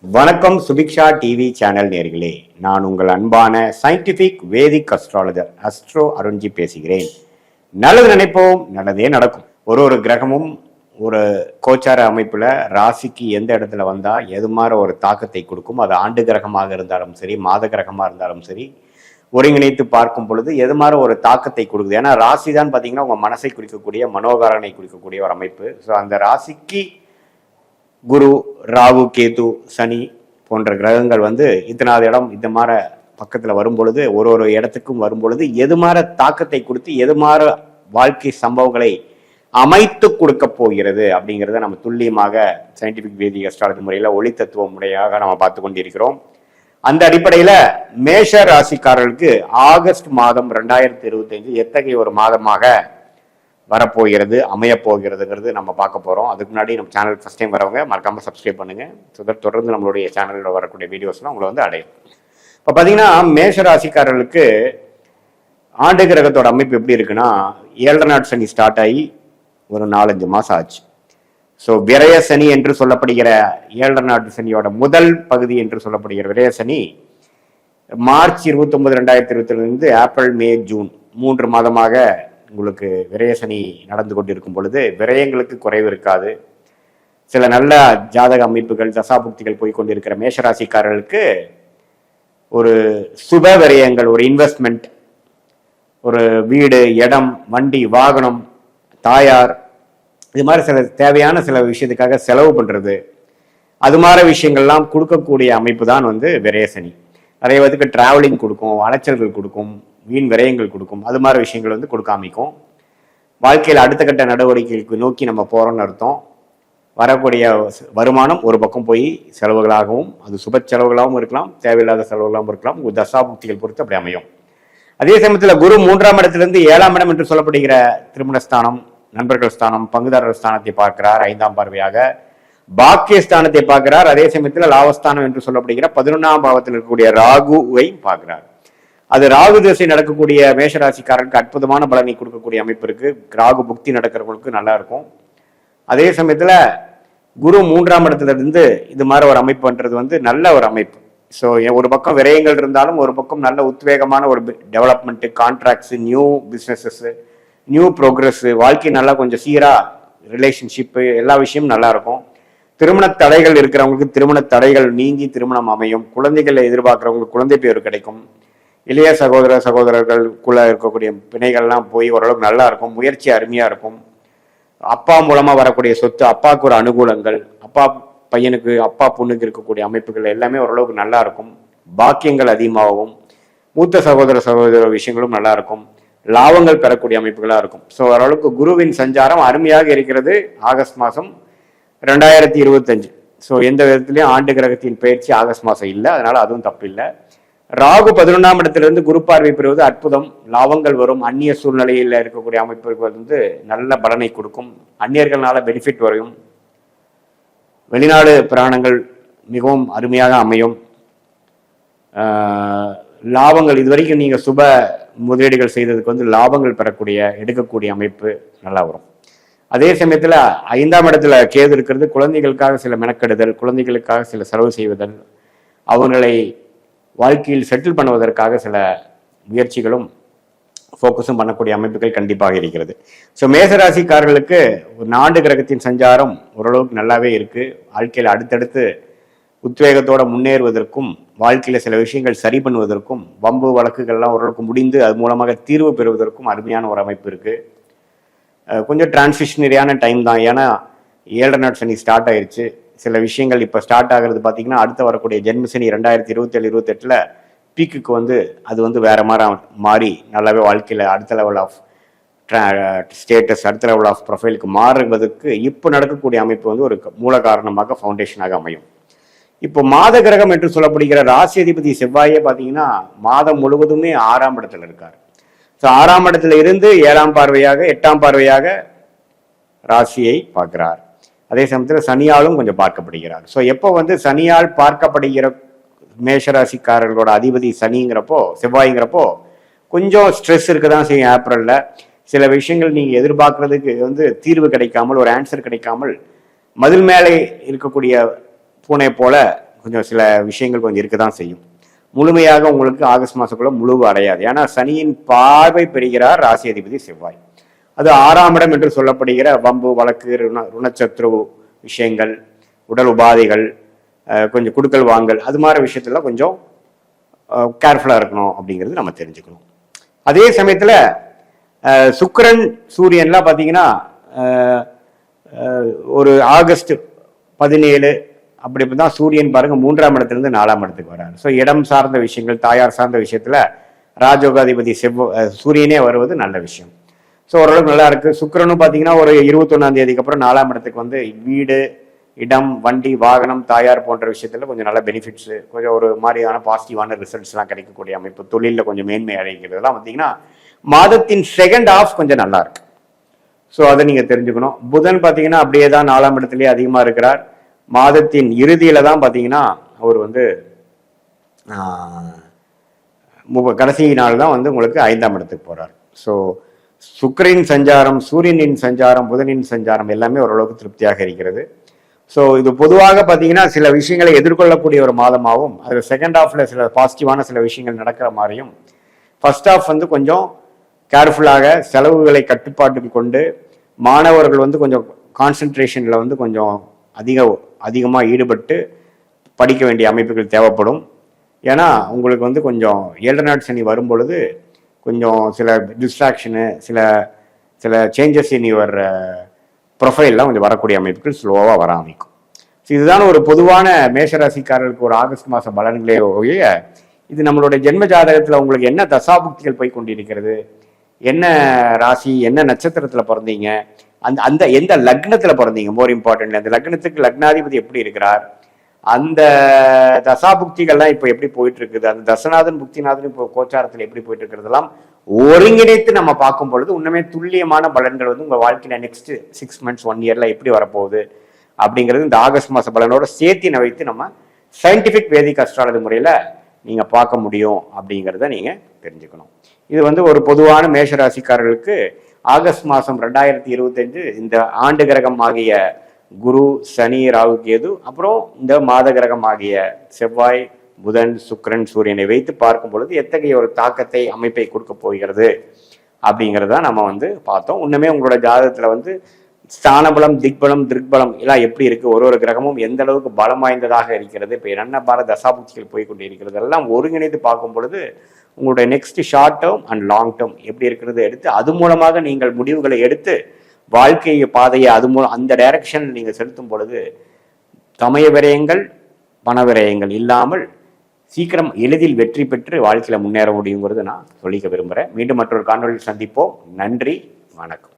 வணக்கம் Subiksha TV channel நேர்களே, நான் உங்கள் அன்பான சயின்டிபிக் வேதிக் அஸ்ட்ராலஜர் அஸ்ட்ரோ அருண்ஜி பேசுகிறேன். நல்லது நினைப்போம், நல்லதே நடக்கும். ஒரு கிரகமும் ஒரு கோச்சார அமைப்புல ராசிக்கு எந்த இடத்துல வந்தா எது மாதிரி ஒரு தாக்கத்தை கொடுக்கும், அது ஆண்டு கிரகமாக இருந்தாலும் சரி, மாத கிரகமா இருந்தாலும் சரி, ஒருங்கிணைத்து பார்க்கும் பொழுது எது மாதிரி ஒரு தாக்கத்தை கொடுக்குது. ஏன்னா ராசி தான் பார்த்தீங்கன்னா உங்க மனசை குறிக்கக்கூடிய, மனோகாரனை குறிக்கக்கூடிய ஒரு அமைப்பு. ஸோ அந்த ராசிக்கு குரு, ராகு, கேது, சனி போன்ற கிரகங்கள் இத்தனாவது இடம் இந்த மாதிரி பக்கத்துல வரும் பொழுது, ஒரு இடத்துக்கும் வரும் பொழுது எது மாதிரி தாக்கத்தை கொடுத்து எது மாதிரி வாழ்க்கை சம்பவங்களை அமைத்து கொடுக்க போகிறது அப்படிங்கிறத நம்ம துல்லியமாக சயின்டிபிக் வேதிக் அஸ்ட்ராலஜி முறையில ஒளி தத்துவ முறையாக நம்ம பார்த்து கொண்டிருக்கிறோம். அந்த அடிப்படையில மேஷ ராசிக்காரர்களுக்கு ஆகஸ்ட் மாதம் 2025 எத்தகைய ஒரு மாதமாக வரப்போகிறது, அமைய போகிறதுங்கிறது நம்ம பார்க்க போகிறோம். அதுக்கு முன்னாடி நம்ம சேனல் ஃபஸ்ட் டைம் வரவங்க மறக்காமல் சப்ஸ்கிரைப் பண்ணுங்கள். தொடர்ந்து நம்மளுடைய சேனலில் வரக்கூடிய வீடியோஸ்லாம் உங்களை அடையும். இப்போ பார்த்தீங்கன்னா மேஷ ராசிக்காரர்களுக்கு ஆண்டு கிரகத்தோட அமைப்பு எப்படி இருக்குன்னா, 7 நாட் சனி ஸ்டார்ட் ஆகி ஒரு 4-5 மாதம் ஆச்சு. ஸோ விரய சனி என்று சொல்லப்படுகிற 7 நாட்டு சனியோட முதல் பகுதி என்று சொல்லப்படுகிற விரய சனி மார்ச் 29, 2022 ஏப்ரல், மே, ஜூன் 3 மாதமாக உங்களுக்கு விரயசனி நடந்து கொண்டிருக்கும் பொழுது விரயங்களுக்கு குறைவு இருக்காது. சில நல்ல ஜாதக அமைப்புகள், தசாபுக்திகள் போய்கொண்டிருக்கிற மேஷராசிக்காரர்களுக்கு ஒரு சுப விரயங்கள், ஒரு இன்வெஸ்ட்மெண்ட், ஒரு வீடு, இடம், வண்டி, வாகனம், தாயார், இது மாதிரி சில தேவையான சில விஷயத்துக்காக செலவு பண்றது, அது மாதிரி விஷயங்கள்லாம் கொடுக்கக்கூடிய அமைப்பு தான் விரயசனி. நிறைய பேருக்கு டிராவலிங் கொடுக்கும், அலைச்சல்கள் கொடுக்கும், வீண் விரயங்கள் கொடுக்கும். அது மாதிரி விஷயங்கள் கொடுக்க அமைக்கும். வாழ்க்கையில் அடுத்த கட்ட நடவடிக்கைகளுக்கு நோக்கி நம்ம போறோம்னு அர்த்தம். வரக்கூடிய வருமானம் ஒரு பக்கம் போய் செலவுகளாகவும், அது சுப செலவுகளாகவும் இருக்கலாம், தேவையில்லாத செலவுகளாகவும் இருக்கலாம். தசாபுக்திகள் பொறுத்து அப்படி அமையும். அதே சமயத்தில் குரு 3ஆம் இடத்திலிருந்து 7ஆம் இடம் என்று சொல்லப்படுகிற திருமணஸ்தானம், நண்பர்கள் ஸ்தானம், பங்குதாரர் ஸ்தானத்தை பார்க்கிறார். 5ஆம் பார்வையாக பாக்கியஸ்தானத்தை பார்க்கிறார். அதே சமயத்தில் லாபஸ்தானம் என்று சொல்லப்படுகிற 11ஆம் பாவத்தில் இருக்கக்கூடிய ராகுவை பார்க்கிறார். அது ராகு திசை நடக்கக்கூடிய மேஷராசிக்காரருக்கு அற்புதமான பலனை கொடுக்கக்கூடிய அமைப்பு இருக்கு. ராகு புக்தி நடக்கிறவங்களுக்கு நல்லா இருக்கும். அதே சமயத்துல குரு 3ஆம் இடத்துல இருந்து இது மாதிரி ஒரு அமைப்பு பண்றது நல்ல ஒரு அமைப்பு. ஸோ ஒரு பக்கம் விரயங்கள் இருந்தாலும் ஒரு பக்கம் நல்ல உத்வேகமான ஒரு development, contracts, new businesses, new progress, வாழ்க்கை நல்லா கொஞ்சம் சீரா, ரிலேஷன்ஷிப்பு, எல்லா விஷயமும் நல்லா இருக்கும். திருமண தடைகள் இருக்கிறவங்களுக்கு திருமண தடைகள் நீங்கி திருமணம் அமையும். குழந்தைகளை எதிர்பார்க்கிறவங்களுக்கு குழந்தை பேர் கிடைக்கும். இளைய சகோதரர்களுக்குள்ள இருக்கக்கூடிய பிணைகள்லாம் போய் ஓரளவுக்கு நல்லா இருக்கும். முயற்சி அருமையா இருக்கும். அப்பா மூலமா வரக்கூடிய சொத்து, அப்பாவுக்கு ஒரு அனுகூலங்கள், அப்பா பையனுக்கு, அப்பா பொண்ணுக்கு இருக்கக்கூடிய அமைப்புகள் எல்லாமே ஓரளவுக்கு நல்லா இருக்கும். பாக்கியங்கள் அதிகமாகவும், மூத்த சகோதர விஷயங்களும் நல்லா இருக்கும். லாபங்கள் பெறக்கூடிய அமைப்புகளா இருக்கும். ஸோ ஓரளவுக்கு குருவின் சஞ்சாரம் அருமையாக இருக்கிறது ஆகஸ்ட் மாதம் 2025. ஸோ எந்த விதத்திலையும் ஆண்டு கிரகத்தின் பயிற்சி ஆகஸ்ட் மாதம் இல்லை, அதனால அதுவும் தப்பு இல்லை. ராகு 11ஆம் இடத்திலிருந்து குரு பார்வை பெறுவது அற்புதம். லாபங்கள் வரும். அந்நிய சூழ்நிலையில் இருக்கக்கூடிய அமைப்புகள் நல்ல பலனை கொடுக்கும். அந்நியர்களால பெனிஃபிட் வரும். வெளிநாடு பிராணங்கள் மிகவும் அருமையாக அமையும். லாபங்கள் இதுவரைக்கும் நீங்க சுப முதலீடுகள் செய்ததுக்கு லாபங்கள் பெறக்கூடிய, எடுக்கக்கூடிய அமைப்பு நல்லா வரும். அதே சமயத்துல 5ஆம் இடத்துல கேது இருக்கிறது. குழந்தைகளுக்காக சில மெனக்கெடுதல், குழந்தைகளுக்காக சில செலவு செய்வதல், அவங்களை வாழ்க்கையில் செட்டில் பண்ணுவதற்காக சில முயற்சிகளும் ஃபோக்கஸும் பண்ணக்கூடிய அமைப்புகள் கண்டிப்பாக இருக்கிறது. ஸோ மேசராசிக்காரர்களுக்கு ஒரு ஆண்டு கிரகத்தின் சஞ்சாரம் ஓரளவுக்கு நல்லாவே இருக்கு. வாழ்க்கையில் அடுத்தடுத்து உத்வேகத்தோட முன்னேறுவதற்கும், வாழ்க்கையில சில விஷயங்கள் சரி பண்ணுவதற்கும், வம்பு வழக்குகள்லாம் ஓரளவுக்கு முடிந்து அது மூலமாக தீர்வு பெறுவதற்கும் அருமையான ஒரு அமைப்பு இருக்கு. கொஞ்சம் டிரான்சிஷனரியான டைம் தான். ஏன்னா 7 நாட் சனி ஸ்டார்ட் ஆயிடுச்சு. சில விஷயங்கள் இப்போ ஸ்டார்ட் ஆகிறது பார்த்தீங்கன்னா, அடுத்து வரக்கூடிய ஜென்மசனி 2027-28 பீக்குக்கு அது வேற மாதிரி மாறி நல்லாவே வாழ்க்கையில் அடுத்த லெவல் ஆஃப் ஸ்டேட்டஸ், அடுத்த லெவல் ஆஃப் ப்ரொஃபைலுக்கு மாறுவதற்கு இப்போ நடக்கக்கூடிய அமைப்பு ஒரு மூல காரணமாக, ஃபவுண்டேஷனாக அமையும். இப்போ மாத கிரகம் என்று சொல்லப்படுகிற ராசி அதிபதி செவ்வாயே பார்த்தீங்கன்னா மாதம் முழுவதுமே 6ஆம் இடத்துல இருக்கார். ஸோ 6ஆம் இடத்துல இருந்து 7ஆம் பார்வையாக, 8ஆம் பார்வையாக ராசியை பார்க்கிறார். அதே சமயத்தில் சனியாலும் கொஞ்சம் பார்க்கப்படுகிறார். ஸோ எப்போ சனியால் பார்க்கப்படுகிற மேஷராசிக்காரர்களோட அதிபதி சனிங்கிறப்போ, செவ்வாய்ங்கிறப்போ கொஞ்சம் ஸ்ட்ரெஸ் இருக்க தான் செய்யும். ஏப்ரலில் சில விஷயங்கள் நீங்கள் எதிர்பார்க்கறதுக்கு தீர்வு கிடைக்காமல், ஒரு ஆன்சர் கிடைக்காமல், மதில் மேலே இருக்கக்கூடிய பூனை போல கொஞ்சம் சில விஷயங்கள் கொஞ்சம் இருக்க தான் செய்யும். முழுமையாக உங்களுக்கு ஆகஸ்ட் மாதத்துக்குள்ள முழுவு அடையாது. ஏன்னா சனியின் பார்வை பெறுகிறார் ராசி அதிபதி செவ்வாய். அது 6ஆம் இடம் என்று சொல்லப்படுகிற வம்பு வழக்கு ருணச்சத்ரு விஷயங்கள், உடல் உபாதைகள், கொஞ்சம் குடுக்கல் வாங்கல், அது மாதிரி விஷயத்துல கொஞ்சம் கேர்ஃபுல்லாக இருக்கணும் அப்படிங்கிறது நம்ம தெரிஞ்சுக்கணும். அதே சமயத்தில் சுக்கிரன் சூரியன்லாம் பார்த்தீங்கன்னா ஒரு ஆகஸ்ட் 17 அப்படி தான் சூரியன் பாருங்க 3ஆம் இடத்துலேருந்து 4ஆம் இடத்துக்கு வராரு. ஸோ இடம் சார்ந்த விஷயங்கள், தாயார் சார்ந்த விஷயத்துல ராஜயோகாதிபதி சூரியனே வருவது நல்ல விஷயம். ஸோ ஓரளவுக்கு நல்லா இருக்கு. சுக்கிரனும் பார்த்தீங்கன்னா ஒரு 21ஆம் தேதிக்கு அப்புறம் 4ஆம் இடத்துக்கு வந்து வீடு, இடம், வண்டி, வாகனம், தாயார் போன்ற விஷயத்துல கொஞ்சம் நல்ல பெனிஃபிட்ஸ், கொஞ்சம் ஒரு மாதிரியான பாசிட்டிவான ரிசல்ட்ஸ்லாம் கிடைக்கக்கூடிய அமைப்பு, தொழிலில் கொஞ்சம் மேன்மை அடைகிறதுலாம் பார்த்தீங்கன்னா மாதத்தின் செகண்ட் ஹாஃப் கொஞ்சம் நல்லா இருக்கு. ஸோ அதை நீங்க தெரிஞ்சுக்கணும். புதன் பார்த்தீங்கன்னா அப்படியே தான் 4ஆம் இடத்துலயே அதிகமாக இருக்கிறார். மாதத்தின் இறுதியில தான் பார்த்தீங்கன்னா அவர் வந்து கடைசி நாள் தான் வந்து உங்களுக்கு 5ஆம் இடத்துக்கு போறார். ஸோ சுக்கிரனின் சஞ்சாரம், சூரியனின் சஞ்சாரம், புதனின் சஞ்சாரம் எல்லாமே ஓரளவுக்கு திருப்தியாக இருக்கிறது. ஸோ இது பொதுவாக பார்த்தீங்கன்னா சில விஷயங்களை எதிர்கொள்ளக்கூடிய ஒரு மாதமாகவும், அதில் செகண்ட் ஹாஃப்ல சில பாசிட்டிவான சில விஷயங்கள் நடக்கிற மாதிரியும், ஃபர்ஸ்ட் ஹாஃப் வந்து கொஞ்சம் கேர்ஃபுல்லாக செலவுகளை கட்டுப்பாட்டுக்கு கொண்டு மாணவர்கள் வந்து கொஞ்சம் கான்சென்ட்ரேஷனில் வந்து கொஞ்சம் அதிகமாக ஈடுபட்டு படிக்க வேண்டிய அமைப்புகள் தேவைப்படும். ஏன்னா உங்களுக்கு வந்து கொஞ்சம் 7 நாட் சனி வரும் பொழுது கொஞ்சம் சில டிஸ்ட்ராக்ஷனு, சில சில சேஞ்சஸ் இன் யுவர் ப்ரொஃபைல்லாம் கொஞ்சம் வரக்கூடிய அமைப்புகள் ஸ்லோவாக வர ஆரம்பிக்கும். ஸோ இதுதான் ஒரு பொதுவான மேஷராசிக்காரர்களுக்கு ஒரு ஆகஸ்ட் மாதம் பலன்களே ஒழிய, இது நம்மளுடைய ஜென்ம ஜாதகத்தில் உங்களுக்கு என்ன தசாபுக்திகள் போய் கொண்டிருக்கிறது, என்ன ராசி, என்ன நட்சத்திரத்தில் பிறந்தீங்க, அந்த அந்த எந்த லக்னத்தில் பிறந்தீங்க, மோர் இம்பார்ட்டன்ட் அந்த லக்னத்துக்கு லக்னாதிபதி எப்படி இருக்கிறார், அந்த தசாபுக்திகள்லாம் இப்போ எப்படி போயிட்டு இருக்குது, அந்த தசநாதன் புக்திநாதன் இப்போ கோச்சாரத்தில் எப்படி போயிட்டு இருக்கிறதெல்லாம் ஒருங்கிணைத்து நம்ம பார்க்கும் பொழுது உண்மையே துல்லியமான பலன்கள் வந்து உங்கள் வாழ்க்கையில் நெக்ஸ்ட் 6 months 1 year எப்படி வரப்போகுது அப்படிங்கிறது இந்த ஆகஸ்ட் மாத பலனோட சேர்த்தினை வைத்து நம்ம சயின்டிஃபிக் வேதிக் அஸ்ட்ராலஜி முறையில் நீங்கள் பார்க்க முடியும் அப்படிங்கிறத நீங்கள் தெரிஞ்சுக்கணும். இது வந்து ஒரு பொதுவான மேஷராசிக்காரர்களுக்கு ஆகஸ்ட் மாதம் 2025 இந்த ஆண்டு கிரகம் ஆகிய குரு, சனி, ராகு, கேது, அப்புறம் இந்த மாத கிரகம் ஆகிய செவ்வாய், புதன், சுக்கிரன், சூரியனை வைத்து பார்க்கும் பொழுது எத்தகைய ஒரு தாக்கத்தை, அமைப்பை கொடுக்க போகிறது அப்படிங்கிறத நம்ம வந்து பார்த்தோம். இன்னுமே உங்களோட ஜாதகத்தில் வந்து ஸ்தானபலம், திக்பலம், திருக்பலம் எல்லாம் எப்படி இருக்கு, ஒரு கிரகமும் எந்த அளவுக்கு பலம் வாய்ந்ததாக இருக்கிறது, இப்போ என்ன பார தசாபுக்திகள் போய்கொண்டு இருக்கிறது எல்லாம் ஒருங்கிணைத்து பார்க்கும் பொழுது உங்களுடைய next short term and long term எப்படி இருக்கிறது எடுத்து அது மூலமாக நீங்கள் முடிவுகளை எடுத்து வாழ்க்கை பாதையை அது மூலம் அந்த டைரக்ஷன் நீங்கள் செலுத்தும் பொழுது சமய விரயங்கள், பண விரயங்கள் இல்லாமல் சீக்கிரம் எளிதில் வெற்றி பெற்று வாழ்க்கையில முன்னேற முடியுங்கிறது நான் சொல்லிக்க விரும்புகிறேன். மீண்டும் மற்றொரு காணொலியில் சந்திப்போம். நன்றி, வணக்கம்.